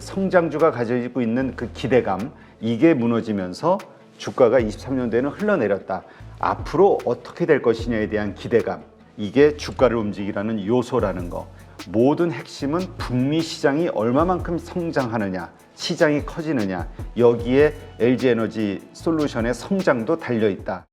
성장주가 가지고 있는 그 기대감, 이게 무너지면서 주가가 23년도에는 흘러내렸다. 앞으로 어떻게 될 것이냐에 대한 기대감, 이게 주가를 움직이라는 요소라는 거. 모든 핵심은 북미 시장이 얼마만큼 성장하느냐, 시장이 커지느냐, 여기에 LG에너지 솔루션의 성장도 달려있다.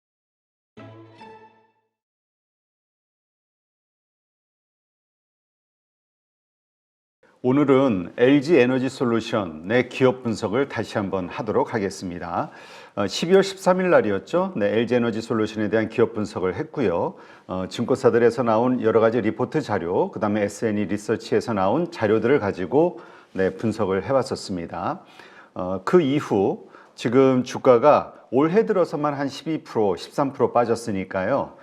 오늘은 LG에너지솔루션의 기업 분석을 다시 한번 하도록 하겠습니다. 12월 13일 날이었죠. LG에너지솔루션에 대한 기업 분석을 했고요. 증권사들에서 나온 여러 가지 리포트 자료, 그 다음에 S&E 리서치에서 나온 자료들을 가지고 분석을 해왔었습니다. 그 이후 지금 주가가 올해 들어서만 한 12%, 13% 빠졌으니까요.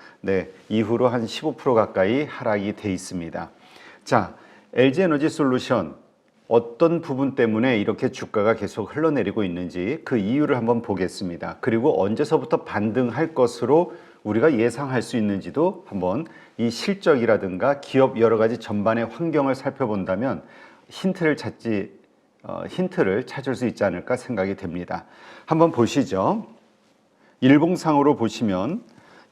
이후로 한 15% 가까이 하락이 돼 있습니다. 자, LG에너지솔루션 어떤 부분 때문에 이렇게 주가가 계속 흘러내리고 있는지 그 이유를 한번 보겠습니다. 그리고 언제서부터 반등할 것으로 우리가 예상할 수 있는지도 한번 이 실적이라든가 기업 여러 가지 전반의 환경을 살펴본다면 힌트를 찾을 수 있지 않을까 생각이 됩니다. 한번 보시죠. 일봉상으로 보시면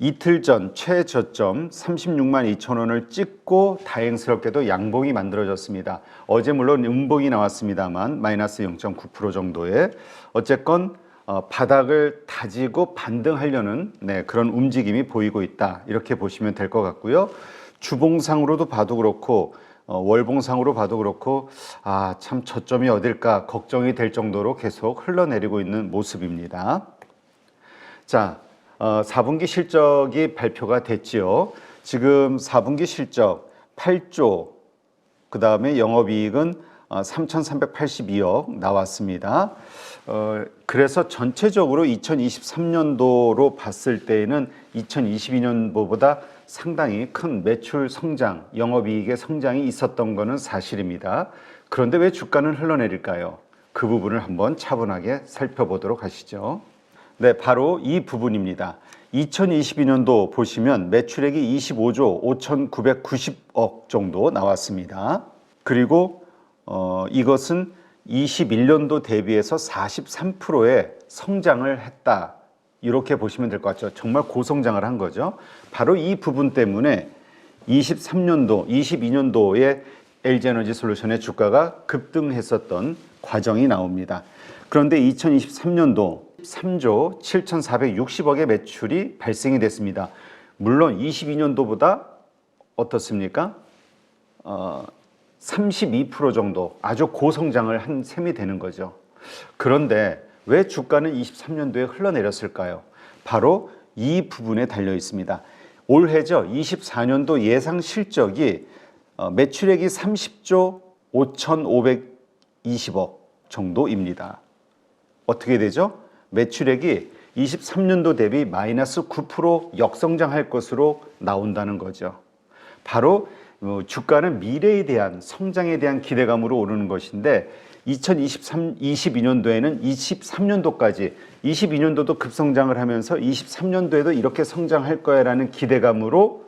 이틀 전 최저점 36만 2천 원을 찍고 다행스럽게도 양봉이 만들어졌습니다. 어제 물론 음봉이 나왔습니다만 마이너스 0.9% 정도의 어쨌건 바닥을 다지고 반등하려는 그런 움직임이 보이고 있다. 이렇게 보시면 될 것 같고요. 주봉상으로도 봐도 그렇고 월봉상으로 봐도 그렇고 참 저점이 어딜까 걱정이 될 정도로 계속 흘러내리고 있는 모습입니다. 자, 4분기 실적이 발표가 됐지요. 지금 4분기 실적 8조, 그 다음에 영업이익은 3,382억 나왔습니다. 그래서 전체적으로 2023년도로 봤을 때에는 2022년도보다 상당히 큰 매출 성장, 영업이익의 성장이 있었던 것은 사실입니다. 그런데 왜 주가는 흘러내릴까요? 그 부분을 한번 차분하게 살펴보도록 하시죠. 바로 이 부분입니다. 2022년도 보시면 매출액이 25조 5,990억 정도 나왔습니다. 그리고 이것은 21년도 대비해서 43%의 성장을 했다. 이렇게 보시면 될 것 같죠. 정말 고성장을 한 거죠. 바로 이 부분 때문에 23년도, 22년도에 LG에너지솔루션의 주가가 급등했었던 과정이 나옵니다. 그런데 2023년도 3조 7,460억의 매출이 발생이 됐습니다. 물론 22년도보다 어떻습니까? 32% 정도 아주 고성장을 한 셈이 되는 거죠. 그런데 왜 주가는 23년도에 흘러내렸을까요? 바로 이 부분에 달려 있습니다. 올해죠. 24년도 예상 실적이 매출액이 30조 5,520억 정도입니다. 어떻게 되죠? 매출액이 23년도 대비 마이너스 9% 역성장할 것으로 나온다는 거죠. 바로 주가는 미래에 대한 성장에 대한 기대감으로 오르는 것인데 22년도에는 23년도까지 22년도도 급성장을 하면서 23년도에도 이렇게 성장할 거야라는 기대감으로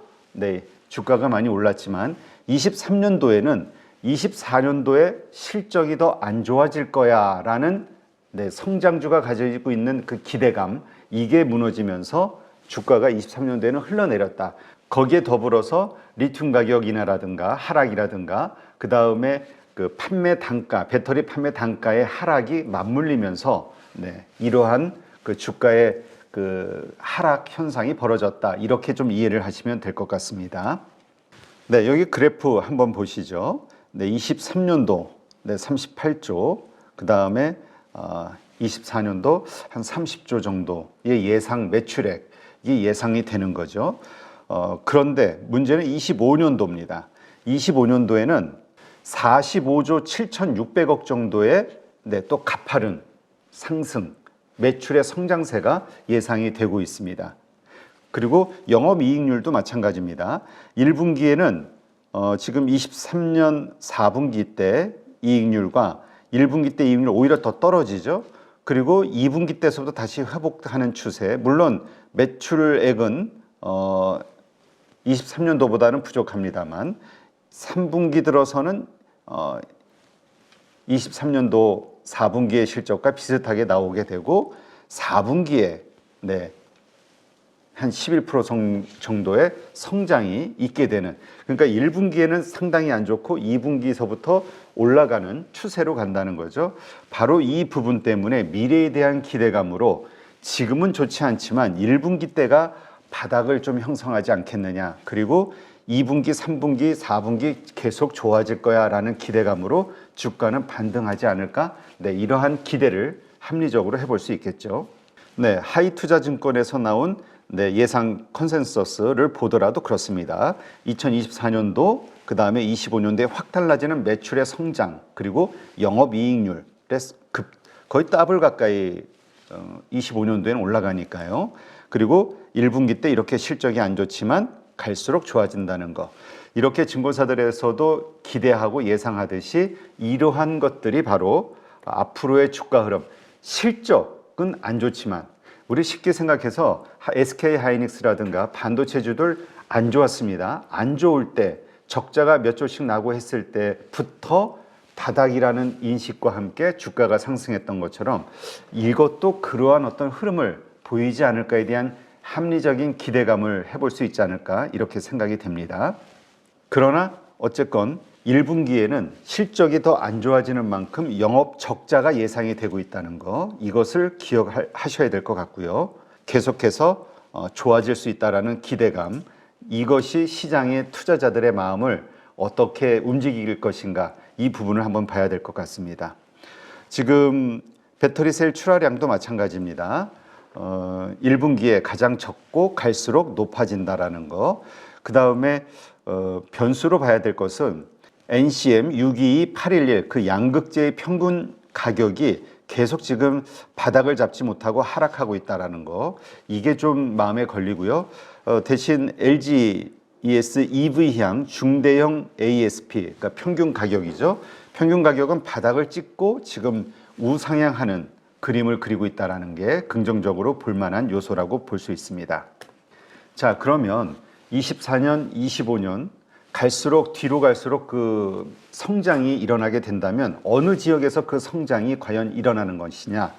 주가가 많이 올랐지만 23년도에는 24년도에 실적이 더 안 좋아질 거야라는 성장주가 가지고 있는 그 기대감, 이게 무너지면서 주가가 23년도에는 흘러내렸다. 거기에 더불어서 리튬 가격 인하라든가 하락이라든가 그 다음에 그 판매 단가, 배터리 판매 단가의 하락이 맞물리면서 이러한 그 주가의 그 하락 현상이 벌어졌다. 이렇게 좀 이해를 하시면 될 것 같습니다. 여기 그래프 한번 보시죠. 23년도 38조, 그 다음에 24년도 한 30조 정도의 예상 매출액이 예상이 되는 거죠. 그런데 문제는 25년도입니다. 25년도에는 45조 7,600억 정도의 또 가파른 상승, 매출의 성장세가 예상이 되고 있습니다. 그리고 영업이익률도 마찬가지입니다. 1분기에는 지금 23년 4분기 때 이익률과 1분기 때 이익률 오히려 더 떨어지죠. 그리고 2분기 때서부터 다시 회복하는 추세. 물론 매출액은 23년도보다는 부족합니다만 3분기 들어서는 23년도 4분기의 실적과 비슷하게 나오게 되고 4분기에 한 11% 정도의 성장이 있게 되는, 그러니까 1분기에는 상당히 안 좋고 2분기서부터 올라가는 추세로 간다는 거죠. 바로 이 부분 때문에 미래에 대한 기대감으로 지금은 좋지 않지만 1분기 때가 바닥을 좀 형성하지 않겠느냐, 그리고 2분기, 3분기, 4분기 계속 좋아질 거야 라는 기대감으로 주가는 반등하지 않을까, 이러한 기대를 합리적으로 해볼 수 있겠죠. 하이투자증권에서 나온 예상 컨센서스를 보더라도 그렇습니다. 2024년도 그 다음에 25년도에 확 달라지는 매출의 성장, 그리고 영업이익률 거의 더블 가까이 25년도에는 올라가니까요. 그리고 1분기 때 이렇게 실적이 안 좋지만 갈수록 좋아진다는 거, 이렇게 증권사들에서도 기대하고 예상하듯이 이러한 것들이 바로 앞으로의 주가 흐름, 실적은 안 좋지만 우리 쉽게 생각해서 SK하이닉스라든가 반도체주들 안 좋았습니다. 안 좋을 때 적자가 몇 조씩 나고 했을 때부터 바닥이라는 인식과 함께 주가가 상승했던 것처럼 이것도 그러한 어떤 흐름을 보이지 않을까에 대한 합리적인 기대감을 해볼 수 있지 않을까, 이렇게 생각이 됩니다. 그러나 어쨌건 1분기에는 실적이 더 안 좋아지는 만큼 영업 적자가 예상이 되고 있다는 거, 이것을 기억하셔야 될 것 같고요. 계속해서 좋아질 수 있다는 기대감, 이것이 시장의 투자자들의 마음을 어떻게 움직일 것인가, 이 부분을 한번 봐야 될 것 같습니다. 지금 배터리셀 출하량도 마찬가지입니다. 1분기에 가장 적고 갈수록 높아진다라는 거. 그 다음에 변수로 봐야 될 것은 NCM 622-811 그 양극재의 평균 가격이 계속 지금 바닥을 잡지 못하고 하락하고 있다라는 거, 이게 좀 마음에 걸리고요. 대신 LG ES EV향 중대형 ASP, 그러니까 평균 가격이죠. 평균 가격은 바닥을 찍고 지금 우상향하는 그림을 그리고 있다는 게 긍정적으로 볼만한 요소라고 볼 수 있습니다. 자, 그러면 24년, 25년 갈수록 뒤로 갈수록 그 성장이 일어나게 된다면 어느 지역에서 그 성장이 과연 일어나는 것이냐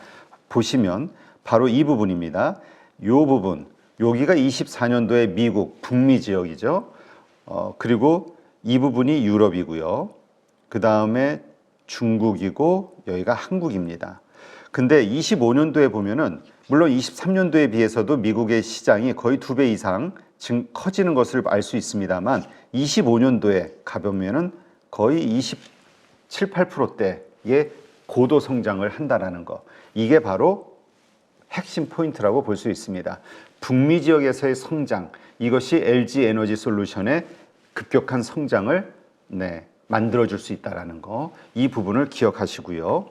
보시면 바로 이 부분입니다. 이 부분, 여기가 24년도의 미국, 북미 지역이죠. 그리고 이 부분이 유럽이고요. 그 다음에 중국이고 여기가 한국입니다. 근데 25년도에 보면은 물론 23년도에 비해서도 미국의 시장이 거의 2배 이상 커지는 것을 알 수 있습니다만 25년도에 가보면은 거의 27, 8%대의 고도 성장을 한다라는 거, 이게 바로 핵심 포인트라고 볼 수 있습니다. 북미 지역에서의 성장, 이것이 LG 에너지 솔루션의 급격한 성장을 만들어줄 수 있다는 거, 이 부분을 기억하시고요.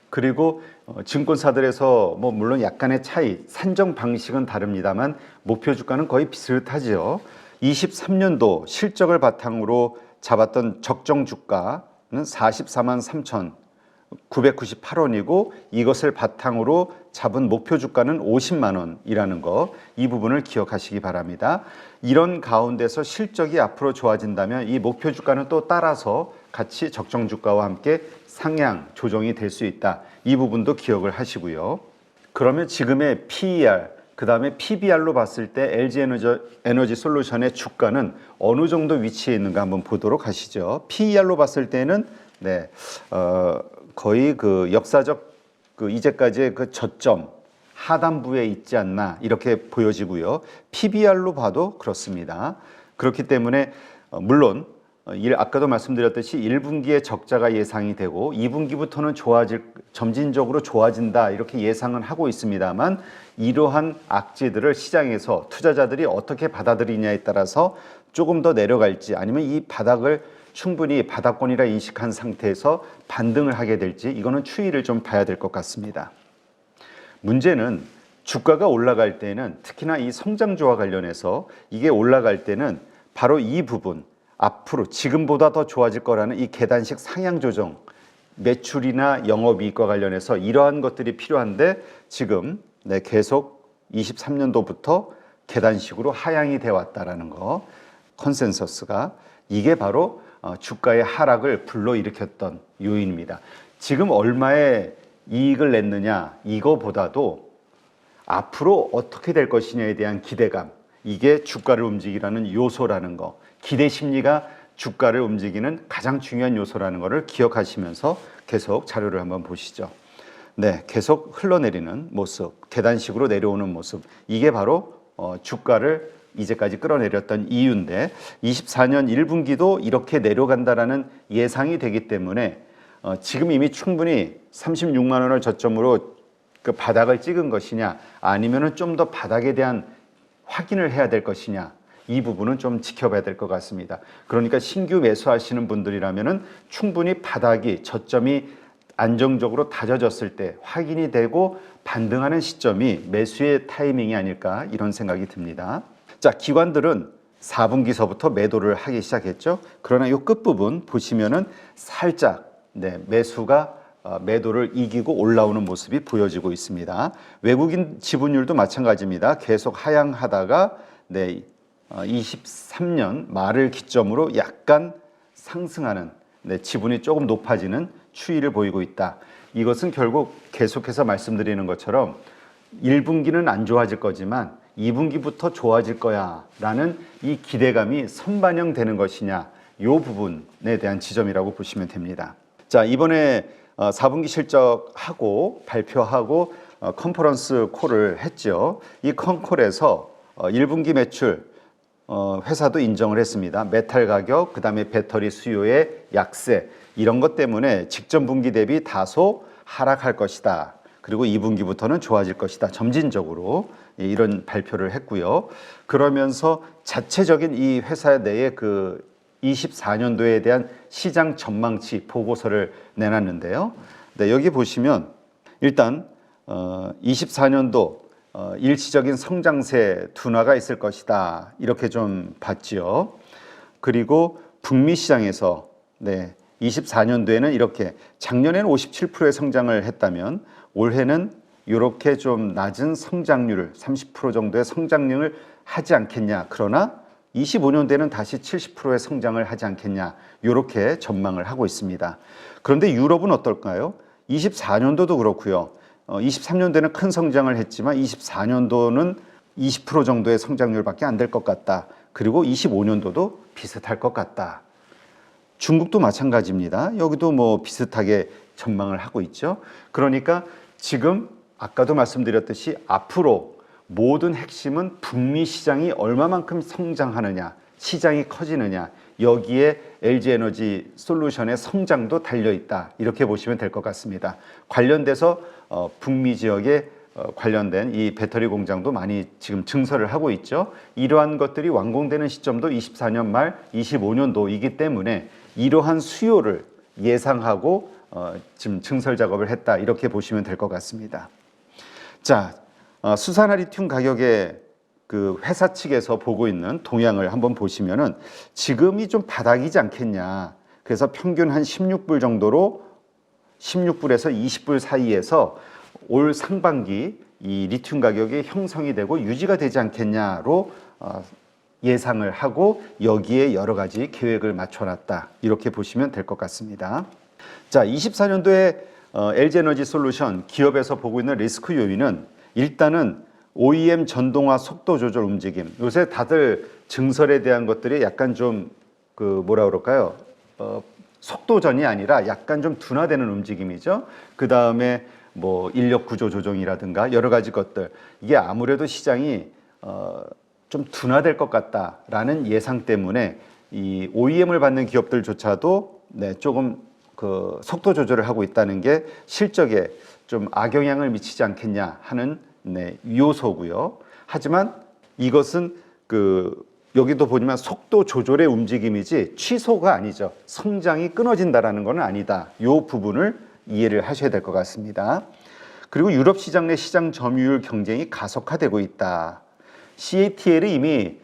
그리고 증권사들에서 물론 약간의 차이, 산정 방식은 다릅니다만 목표 주가는 거의 비슷하죠. 23년도 실적을 바탕으로 잡았던 적정 주가는 44만 3,998원이고 이것을 바탕으로 잡은 목표 주가는 50만 원이라는 거, 이 부분을 기억하시기 바랍니다. 이런 가운데서 실적이 앞으로 좋아진다면 이 목표 주가는 또 따라서 같이 적정 주가와 함께 상향 조정이 될 수 있다. 이 부분도 기억을 하시고요. 그러면 지금의 PER, 그 다음에 PBR로 봤을 때 LG 에너지 솔루션의 주가는 어느 정도 위치에 있는가 한번 보도록 하시죠. PER로 봤을 때는 거의 그 역사적 이제까지의 그 저점 하단부에 있지 않나 이렇게 보여지고요. PBR로 봐도 그렇습니다. 그렇기 때문에 물론 아까도 말씀드렸듯이 1분기에 적자가 예상이 되고 2분기부터는 점진적으로 좋아진다 이렇게 예상은 하고 있습니다만 이러한 악재들을 시장에서 투자자들이 어떻게 받아들이냐에 따라서 조금 더 내려갈지 아니면 이 바닥을 충분히 바닥권이라 인식한 상태에서 반등을 하게 될지 이거는 추이를 좀 봐야 될 것 같습니다. 문제는 주가가 올라갈 때는 특히나 이 성장주와 관련해서 이게 올라갈 때는 바로 이 부분 앞으로 지금보다 더 좋아질 거라는 이 계단식 상향 조정, 매출이나 영업이익과 관련해서 이러한 것들이 필요한데 지금 계속 23년도부터 계단식으로 하향이 돼 왔다라는 거, 컨센서스가 이게 바로 주가의 하락을 불러일으켰던 요인입니다. 지금 얼마의 이익을 냈느냐 이거보다도 앞으로 어떻게 될 것이냐에 대한 기대감, 이게 주가를 움직이라는 요소라는 거, 기대 심리가 주가를 움직이는 가장 중요한 요소라는 것을 기억하시면서 계속 자료를 한번 보시죠. 네, 계속 흘러내리는 모습, 계단식으로 내려오는 모습, 이게 바로 주가를 이제까지 끌어내렸던 이유인데 24년 1분기도 이렇게 내려간다라는 예상이 되기 때문에 지금 이미 충분히 36만 원을 저점으로 그 바닥을 찍은 것이냐 아니면은 좀 더 바닥에 대한 확인을 해야 될 것이냐, 이 부분은 좀 지켜봐야 될 것 같습니다. 그러니까 신규 매수하시는 분들이라면은 충분히 바닥이 저점이 안정적으로 다져졌을 때 확인이 되고 반등하는 시점이 매수의 타이밍이 아닐까 이런 생각이 듭니다. 자, 기관들은 4분기서부터 매도를 하기 시작했죠. 그러나 이 끝부분 보시면은 살짝 매수가 매도를 이기고 올라오는 모습이 보여지고 있습니다. 외국인 지분율도 마찬가지입니다. 계속 하향하다가 23년 말을 기점으로 약간 상승하는 지분이 조금 높아지는 추이를 보이고 있다. 이것은 결국 계속해서 말씀드리는 것처럼 1분기는 안 좋아질 거지만 2분기부터 좋아질 거야 라는 이 기대감이 선반영되는 것이냐, 이 부분에 대한 지점이라고 보시면 됩니다. 자, 이번에 4분기 실적하고 발표하고 컨퍼런스 콜을 했죠. 이 컨콜에서 1분기 매출 회사도 인정을 했습니다. 메탈 가격, 그 다음에 배터리 수요의 약세, 이런 것 때문에 직전 분기 대비 다소 하락할 것이다. 그리고 2분기부터는 좋아질 것이다. 점진적으로 이런 발표를 했고요. 그러면서 자체적인 이 회사 내의 그 24년도에 대한 시장 전망치 보고서를 내놨는데요. 네, 여기 보시면 일단 24년도 일시적인 성장세 둔화가 있을 것이다. 이렇게 좀 봤지요. 그리고 북미 시장에서 24년도에는 이렇게 작년에는 57%의 성장을 했다면 올해는 이렇게 좀 낮은 성장률을 30% 정도의 성장률을 하지 않겠냐. 그러나 25년도에는 다시 70%의 성장을 하지 않겠냐. 이렇게 전망을 하고 있습니다. 그런데 유럽은 어떨까요? 24년도도 그렇고요. 23년도에는 큰 성장을 했지만 24년도는 20% 정도의 성장률밖에 안 될 것 같다. 그리고 25년도도 비슷할 것 같다. 중국도 마찬가지입니다. 여기도 뭐 비슷하게 전망을 하고 있죠. 그러니까 지금 아까도 말씀드렸듯이 앞으로 모든 핵심은 북미 시장이 얼마만큼 성장하느냐, 시장이 커지느냐, 여기에 LG에너지 솔루션의 성장도 달려있다. 이렇게 보시면 될 것 같습니다. 관련돼서 북미 지역에 관련된 이 배터리 공장도 많이 지금 증설을 하고 있죠. 이러한 것들이 완공되는 시점도 24년 말 25년도이기 때문에 이러한 수요를 예상하고 지금 증설 작업을 했다. 이렇게 보시면 될 것 같습니다. 자, 수산화 리튬 가격의 그 회사 측에서 보고 있는 동향을 한번 보시면은 지금이 좀 바닥이지 않겠냐. 그래서 평균 한 16불 정도로 16불에서 20불 사이에서 올 상반기 이 리튬 가격이 형성이 되고 유지가 되지 않겠냐로 예상을 하고 여기에 여러 가지 계획을 맞춰놨다. 이렇게 보시면 될 것 같습니다. 자, 24년도에 LG에너지 솔루션 기업에서 보고 있는 리스크 요인은 일단은 OEM 전동화 속도 조절 움직임. 요새 다들 증설에 대한 것들이 약간 좀 그 뭐라 그럴까요? 속도전이 아니라 약간 좀 둔화되는 움직임이죠. 그 다음에 뭐 인력 구조 조정이라든가 여러 가지 것들. 이게 아무래도 시장이 좀 둔화될 것 같다라는 예상 때문에 이 OEM을 받는 기업들조차도 조금 그 속도 조절을 하고 있다는 게 실적에 좀 악영향을 미치지 않겠냐 하는 요소고요. 하지만 이것은 여기도 보지만 속도 조절의 움직임이지 취소가 아니죠. 성장이 끊어진다라는 건 아니다. 이 부분을 이해를 하셔야 될 것 같습니다. 그리고 유럽 시장 내 시장 점유율 경쟁이 가속화되고 있다. CATL이 이미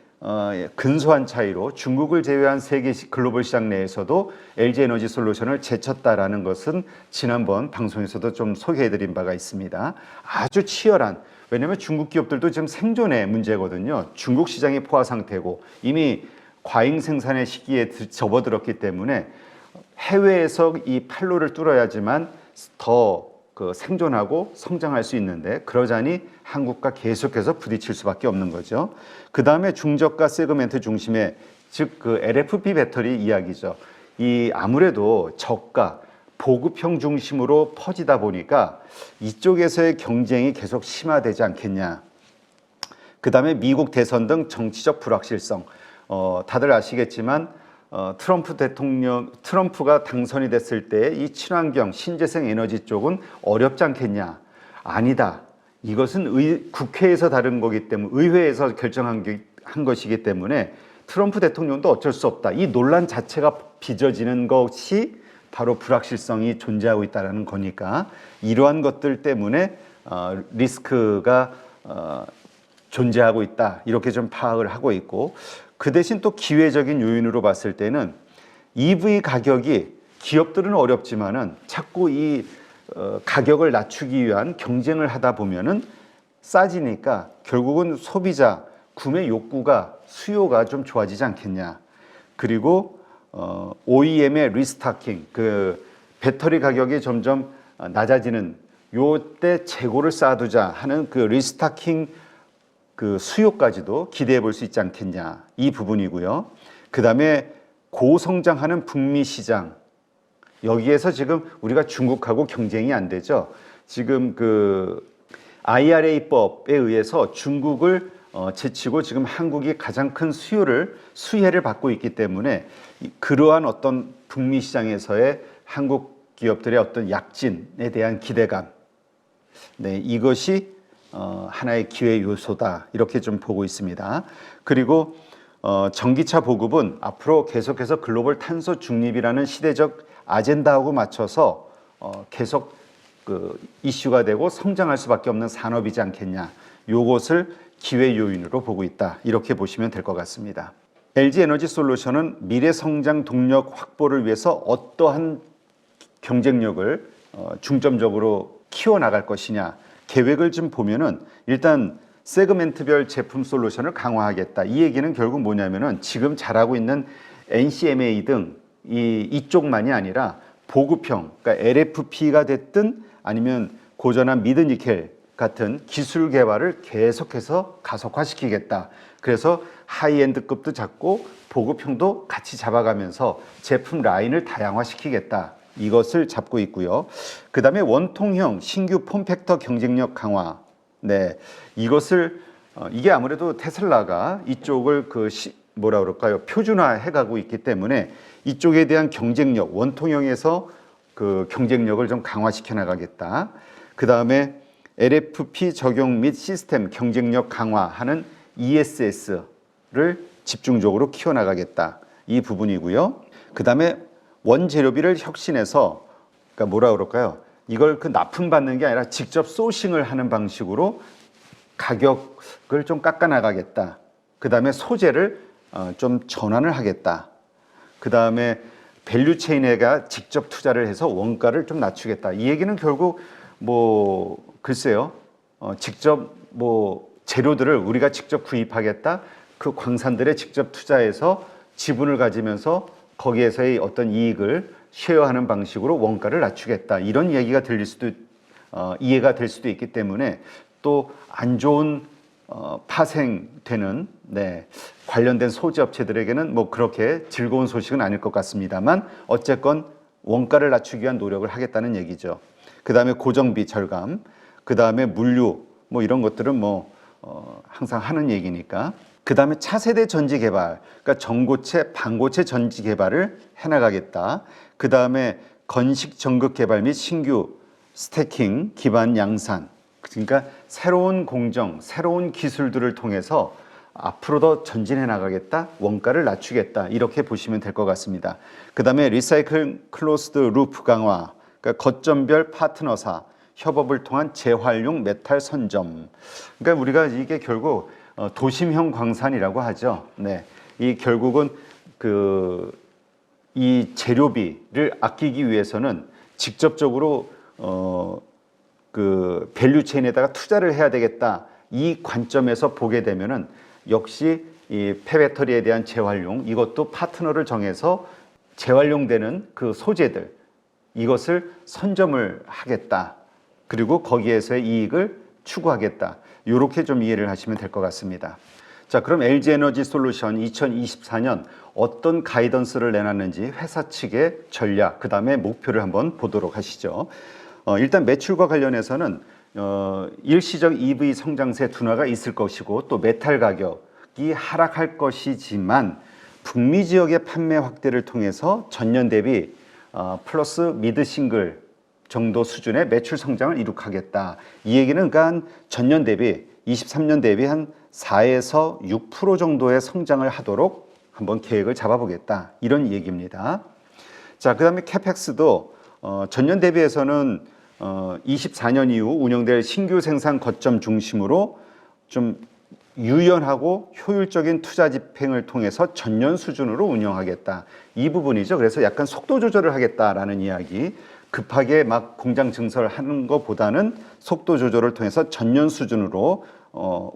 근소한 차이로 중국을 제외한 세계 글로벌 시장 내에서도 LG에너지 솔루션을 제쳤다라는 것은 지난번 방송에서도 좀 소개해드린 바가 있습니다. 아주 치열한, 왜냐하면 중국 기업들도 지금 생존의 문제거든요. 중국 시장이 포화 상태고 이미 과잉 생산의 시기에 접어들었기 때문에 해외에서 이 판로를 뚫어야지만 더 그 생존하고 성장할 수 있는데 그러자니 한국과 계속해서 부딪힐 수밖에 없는 거죠. 그 다음에 중저가 세그멘트 중심의 즉 그 LFP 배터리 이야기죠. 이 아무래도 저가 보급형 중심으로 퍼지다 보니까 이쪽에서의 경쟁이 계속 심화되지 않겠냐. 그 다음에 미국 대선 등 정치적 불확실성. 다들 아시겠지만 트럼프가 당선이 됐을 때 이 친환경, 신재생 에너지 쪽은 어렵지 않겠냐? 아니다. 이것은 국회에서 다른 거기 때문에, 의회에서 결정한 것이기 때문에 트럼프 대통령도 어쩔 수 없다. 이 논란 자체가 빚어지는 것이 바로 불확실성이 존재하고 있다는 거니까 이러한 것들 때문에 리스크가 존재하고 있다. 이렇게 좀 파악을 하고 있고, 그 대신 또 기회적인 요인으로 봤을 때는 EV 가격이 기업들은 어렵지만은 자꾸 이 가격을 낮추기 위한 경쟁을 하다 보면은 싸지니까 결국은 소비자 구매 욕구가 수요가 좀 좋아지지 않겠냐. 그리고 OEM의 리스타킹, 그 배터리 가격이 점점 낮아지는 요때 재고를 쌓아두자 하는 그 리스타킹 그 수요까지도 기대해 볼 수 있지 않겠냐, 이 부분이고요. 그 다음에 고성장하는 북미 시장, 여기에서 지금 우리가 중국하고 경쟁이 안 되죠. 지금 그 IRA법에 의해서 중국을 제치고 지금 한국이 가장 큰 수혜를 받고 있기 때문에 그러한 어떤 북미 시장에서의 한국 기업들의 어떤 약진에 대한 기대감, 네, 이것이 하나의 기회 요소다, 이렇게 좀 보고 있습니다. 그리고 전기차 보급은 앞으로 계속해서 글로벌 탄소 중립이라는 시대적 아젠다하고 맞춰서 계속 그 이슈가 되고 성장할 수밖에 없는 산업이지 않겠냐. 요것을 기회 요인으로 보고 있다, 이렇게 보시면 될 것 같습니다. LG에너지솔루션은 미래 성장 동력 확보를 위해서 어떠한 경쟁력을 중점적으로 키워나갈 것이냐, 계획을 좀 보면은 일단 세그멘트별 제품 솔루션을 강화하겠다. 이 얘기는 결국 뭐냐면은 지금 잘하고 있는 NCMA 등 이쪽만이 아니라 보급형, 그러니까 LFP가 됐든 아니면 고전한 미드니켈 같은 기술 개발을 계속해서 가속화시키겠다. 그래서 하이엔드급도 잡고 보급형도 같이 잡아가면서 제품 라인을 다양화시키겠다. 이것을 잡고 있고요. 그 다음에 원통형 신규 폼팩터 경쟁력 강화. 네, 이것을 이게 아무래도 테슬라가 이쪽을 뭐라 그럴까요? 표준화해 가고 있기 때문에 이쪽에 대한 경쟁력, 원통형에서 그 경쟁력을 좀 강화시켜 나가겠다. 그 다음에 LFP 적용 및 시스템 경쟁력 강화하는 ESS를 집중적으로 키워나가겠다. 이 부분이고요. 그 다음에 원재료비를 혁신해서, 그러니까 뭐라 그럴까요? 이걸 그 납품받는 게 아니라 직접 소싱을 하는 방식으로 가격을 좀 깎아나가겠다. 그 다음에 소재를 좀 전환을 하겠다. 그 다음에 밸류체인에가 직접 투자를 해서 원가를 좀 낮추겠다. 이 얘기는 결국 뭐 글쎄요, 직접 뭐 재료들을 우리가 직접 구입하겠다. 그 광산들에 직접 투자해서 지분을 가지면서 거기에서의 어떤 이익을 쉐어하는 방식으로 원가를 낮추겠다. 이런 얘기가 이해가 될 수도 있기 때문에 또 안 좋은 파생되는 관련된 소재 업체들에게는 뭐 그렇게 즐거운 소식은 아닐 것 같습니다만 어쨌건 원가를 낮추기 위한 노력을 하겠다는 얘기죠. 그 다음에 고정비 절감, 그 다음에 물류 뭐 이런 것들은 뭐 항상 하는 얘기니까. 그 다음에 차세대 전지 개발, 그러니까 전고체, 반고체 전지 개발을 해나가겠다. 그 다음에 건식 전극 개발 및 신규 스태킹 기반 양산, 그러니까 새로운 공정, 새로운 기술들을 통해서 앞으로 더 전진해 나가겠다, 원가를 낮추겠다, 이렇게 보시면 될 것 같습니다. 그 다음에 리사이클 클로스드 루프 강화, 그러니까 거점별 파트너사 협업을 통한 재활용 메탈 선점. 그러니까 우리가 이게 결국 도심형 광산이라고 하죠. 네, 이 결국은 이 재료비를 아끼기 위해서는 직접적으로 밸류체인에다가 투자를 해야 되겠다. 이 관점에서 보게 되면은 역시 이 폐배터리에 대한 재활용, 이것도 파트너를 정해서 재활용되는 그 소재들, 이것을 선점을 하겠다. 그리고 거기에서의 이익을 추구하겠다. 이렇게 좀 이해를 하시면 될 것 같습니다. 자, 그럼 LG에너지솔루션 2024년 어떤 가이던스를 내놨는지 회사 측의 전략, 그 다음에 목표를 한번 보도록 하시죠. 일단 매출과 관련해서는 일시적 EV 성장세 둔화가 있을 것이고 또 메탈 가격이 하락할 것이지만 북미 지역의 판매 확대를 통해서 전년 대비 플러스 미드 싱글 정도 수준의 매출 성장을 이룩하겠다. 이 얘기는 그러니까 전년 대비 23년 대비 한 4에서 6% 정도의 성장을 하도록 한번 계획을 잡아보겠다. 이런 얘기입니다. 자, 그 다음에 캐펙스도 전년 대비해서는 24년 이후 운영될 신규 생산 거점 중심으로 좀 유연하고 효율적인 투자 집행을 통해서 전년 수준으로 운영하겠다. 이 부분이죠. 그래서 약간 속도 조절을 하겠다라는 이야기. 급하게 막 공장 증설하는 것보다는 속도 조절을 통해서 전년 수준으로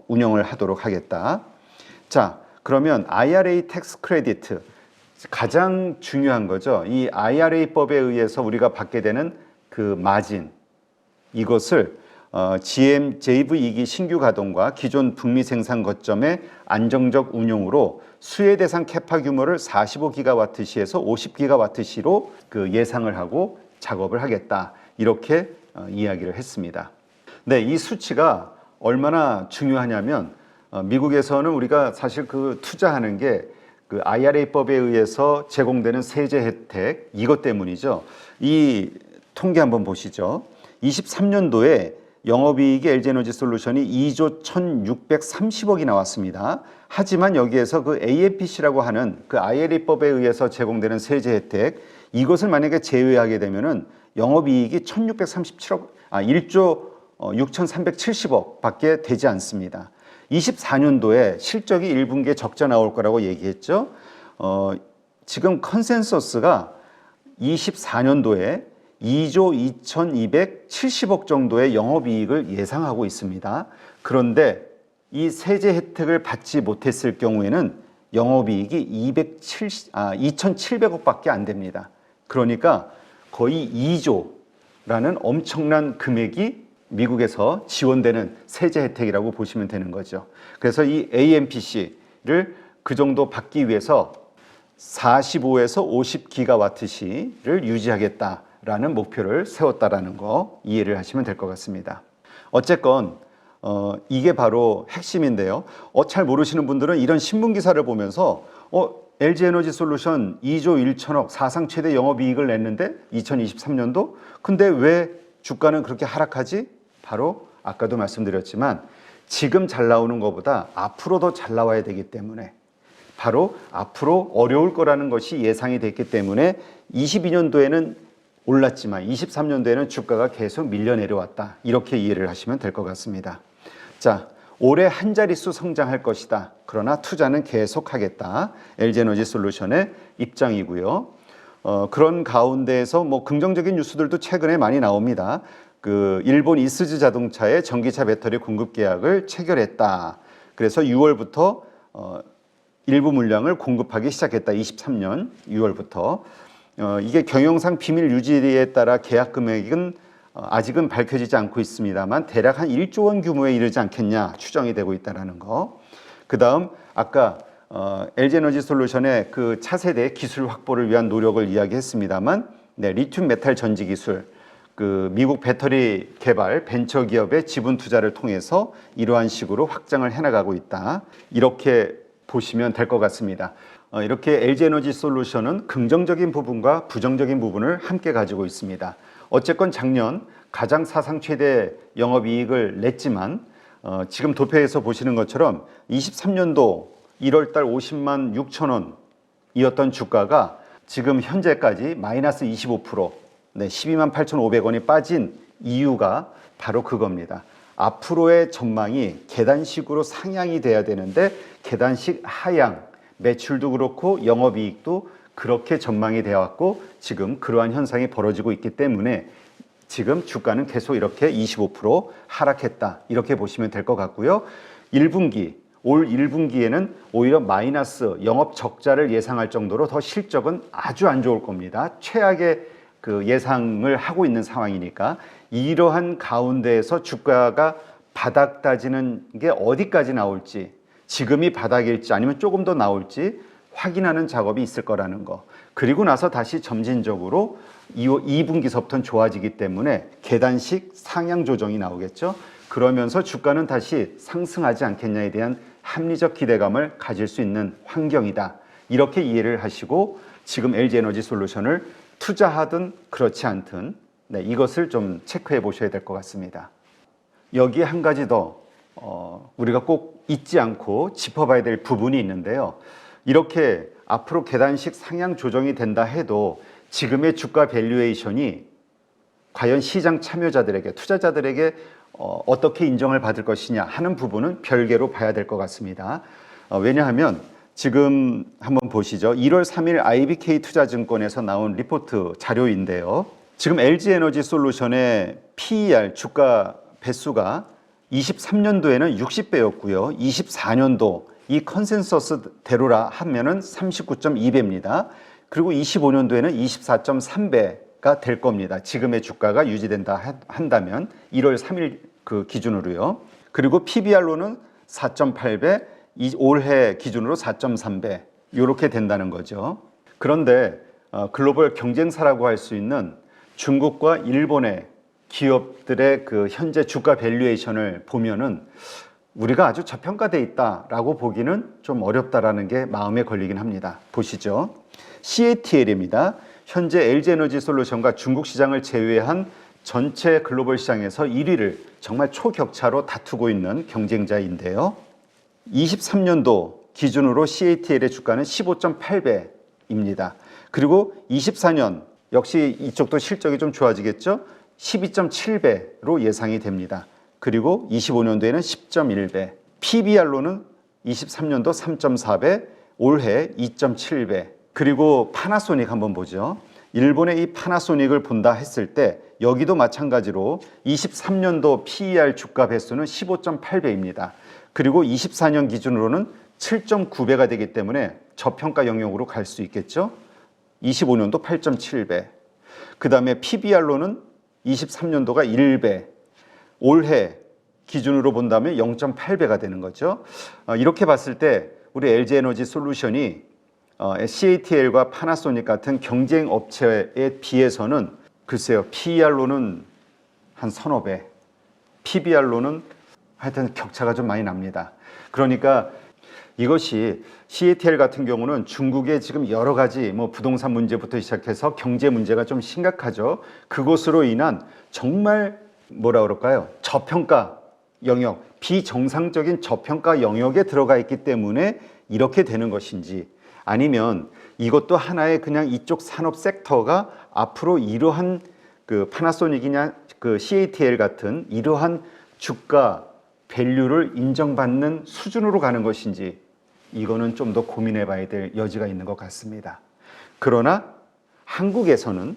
운영을 하도록 하겠다. 자, 그러면 IRA 텍스 크레디트 가장 중요한 거죠. 이 IRA법에 의해서 우리가 받게 되는 그 마진 이것을 GM JV 2기 신규 가동과 기존 북미 생산 거점의 안정적 운용으로 수혜 대상 캐파 규모를 45기가와트시에서 50기가와트시로 그 예상을 하고 작업을 하겠다. 이렇게 이야기를 했습니다. 네, 이 수치가 얼마나 중요하냐면 미국에서는 우리가 사실 그 투자하는 게 그 IRA법에 의해서 제공되는 세제 혜택 이것 때문이죠. 이 통계 한번 보시죠. 23년도에 영업이익이 LG에너지솔루션이 2조 1,630억이 나왔습니다. 하지만 여기에서 그 AMPC라고 하는 그 IRA법에 의해서 제공되는 세제 혜택 이것을 만약에 제외하게 되면은 영업이익이 1조 6,370억 밖에 되지 않습니다. 24년도에 실적이 1분기에 적자 나올 거라고 얘기했죠. 지금 컨센서스가 24년도에 2조 2,270억 정도의 영업이익을 예상하고 있습니다. 그런데 이 세제 혜택을 받지 못했을 경우에는 영업이익이 2,700억밖에 안 됩니다. 그러니까 거의 2조라는 엄청난 금액이 미국에서 지원되는 세제 혜택이라고 보시면 되는 거죠. 그래서 이 AMPC를 그 정도 받기 위해서 45에서 50기가와트시를 유지하겠다라는 목표를 세웠다라는 거 이해를 하시면 될 것 같습니다. 어쨌건 이게 바로 핵심인데요. 잘 모르시는 분들은 이런 신문 기사를 보면서 LG에너지솔루션 2조 1천억 사상 최대 영업이익을 냈는데 2023년도 근데 왜 주가는 그렇게 하락하지? 바로 아까도 말씀드렸지만 지금 잘 나오는 것보다 앞으로 더 잘 나와야 되기 때문에 바로 앞으로 어려울 거라는 것이 예상이 됐기 때문에 22년도에는 올랐지만 23년도에는 주가가 계속 밀려 내려왔다. 이렇게 이해를 하시면 될 것 같습니다. 자, 올해 한 자릿수 성장할 것이다. 그러나 투자는 계속하겠다. LG에너지솔루션의 입장이고요. 그런 가운데에서 뭐 긍정적인 뉴스들도 최근에 많이 나옵니다. 그 일본 이스즈 자동차의 전기차 배터리 공급 계약을 체결했다. 그래서 6월부터 일부 물량을 공급하기 시작했다. 23년 6월부터. 이게 경영상 비밀 유지에 따라 계약 금액은 아직은 밝혀지지 않고 있습니다만 대략 한 1조 원 규모에 이르지 않겠냐 추정이 되고 있다는 거. 그 다음 아까 LG에너지솔루션의 그 차세대 기술 확보를 위한 노력을 이야기했습니다만 네, 리튬 메탈 전지 기술 그 미국 배터리 개발 벤처 기업의 지분 투자를 통해서 이러한 식으로 확장을 해나가고 있다. 이렇게 보시면 될 것 같습니다. 이렇게 LG에너지솔루션은 긍정적인 부분과 부정적인 부분을 함께 가지고 있습니다. 어쨌건 작년 가장 사상 최대 영업이익을 냈지만 지금 도표에서 보시는 것처럼 23년도 1월달 50만 6천 원이었던 주가가 지금 현재까지 마이너스 25% 네, 12만 8,500원이 빠진 이유가 바로 그겁니다. 앞으로의 전망이 계단식으로 상향이 돼야 되는데 계단식 하향, 매출도 그렇고 영업이익도 그렇게 전망이 되어 왔고 지금 그러한 현상이 벌어지고 있기 때문에 지금 주가는 계속 이렇게 25% 하락했다. 이렇게 보시면 될 것 같고요. 1분기, 올 1분기에는 오히려 마이너스 영업 적자를 예상할 정도로 더 실적은 아주 안 좋을 겁니다. 최악의 그 예상을 하고 있는 상황이니까 이러한 가운데에서 주가가 바닥 다지는 게 어디까지 나올지, 지금이 바닥일지 아니면 조금 더 나올지 확인하는 작업이 있을 거라는 거. 그리고 나서 다시 점진적으로 2분기서부터는 좋아지기 때문에 계단식 상향 조정이 나오겠죠. 그러면서 주가는 다시 상승하지 않겠냐에 대한 합리적 기대감을 가질 수 있는 환경이다. 이렇게 이해를 하시고 지금 LG에너지솔루션을 투자하든 그렇지 않든 이것을 좀 체크해 보셔야 될 것 같습니다. 여기에 한 가지 더 우리가 꼭 잊지 않고 짚어봐야 될 부분이 있는데요. 이렇게 앞으로 계단식 상향 조정이 된다 해도 지금의 주가 밸류에이션이 과연 시장 참여자들에게, 투자자들에게 어떻게 인정을 받을 것이냐 하는 부분은 별개로 봐야 될 것 같습니다. 왜냐하면 지금 한번 보시죠. 1월 3일 IBK 투자증권에서 나온 리포트 자료인데요. 지금 LG에너지솔루션의 PER 주가 배수가 23년도에는 60배였고요. 24년도 이 컨센서스대로라 하면은 39.2배입니다. 그리고 25년도에는 24.3배가 될 겁니다. 지금의 주가가 유지된다 한다면 1월 3일 그 기준으로요. 그리고 PBR로는 4.8배, 올해 기준으로 4.3배 이렇게 된다는 거죠. 그런데 글로벌 경쟁사라고 할 수 있는 중국과 일본의 기업들의 그 현재 주가 밸류에이션을 보면은 우리가 아주 저평가돼 있다라고 보기는 좀 어렵다라는 게 마음에 걸리긴 합니다. 보시죠. CATL입니다. 현재 LG에너지솔루션과 중국 시장을 제외한 전체 글로벌 시장에서 1위를 정말 초격차로 다투고 있는 경쟁자인데요. 23년도 기준으로 CATL의 주가는 15.8배입니다. 그리고 24년 역시 이쪽도 실적이 좀 좋아지겠죠? 12.7배로 예상이 됩니다. 그리고 25년도에는 10.1배, PBR로는 23년도 3.4배, 올해 2.7배. 그리고 파나소닉 한번 보죠. 일본의 이 파나소닉을 본다 했을 때 여기도 마찬가지로 23년도 PER 주가 배수는 15.8배입니다. 그리고 24년 기준으로는 7.9배가 되기 때문에 저평가 영역으로 갈 수 있겠죠. 25년도 8.7배. 그 다음에 PBR로는 23년도가 1배, 올해 기준으로 본다면 0.8배가 되는 거죠. 이렇게 봤을 때 우리 LG에너지솔루션이 CATL과 파나소닉 같은 경쟁 업체에 비해서는 글쎄요, PER로는 한 서너 배, PBR로는 하여튼 격차가 좀 많이 납니다. 그러니까 이것이 CATL 같은 경우는 중국의 지금 여러 가지 부동산 문제부터 시작해서 경제 문제가 좀 심각하죠. 그것으로 인한 정말 뭐라 그럴까요? 저평가 영역, 비정상적인 저평가 영역에 들어가 있기 때문에 이렇게 되는 것인지, 아니면 이것도 하나의 그냥 이쪽 산업 섹터가 앞으로 이러한 그 파나소닉이냐 그 CATL 같은 이러한 주가 밸류를 인정받는 수준으로 가는 것인지, 이거는 좀 더 고민해 봐야 될 여지가 있는 것 같습니다. 그러나 한국에서는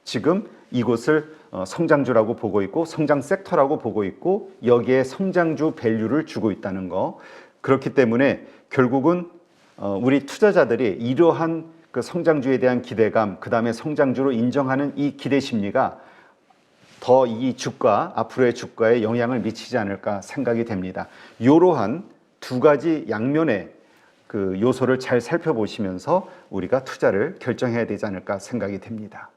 지금 이곳을 성장주라고 보고 있고 성장 섹터라고 보고 있고 여기에 성장주 밸류를 주고 있다는 거. 그렇기 때문에 결국은 우리 투자자들이 이러한 그 성장주에 대한 기대감, 그 다음에 성장주로 인정하는 이 기대 심리가 더 이 주가, 앞으로의 주가에 영향을 미치지 않을까 생각이 됩니다. 이러한 두 가지 양면의 그 요소를 잘 살펴보시면서 우리가 투자를 결정해야 되지 않을까 생각이 됩니다.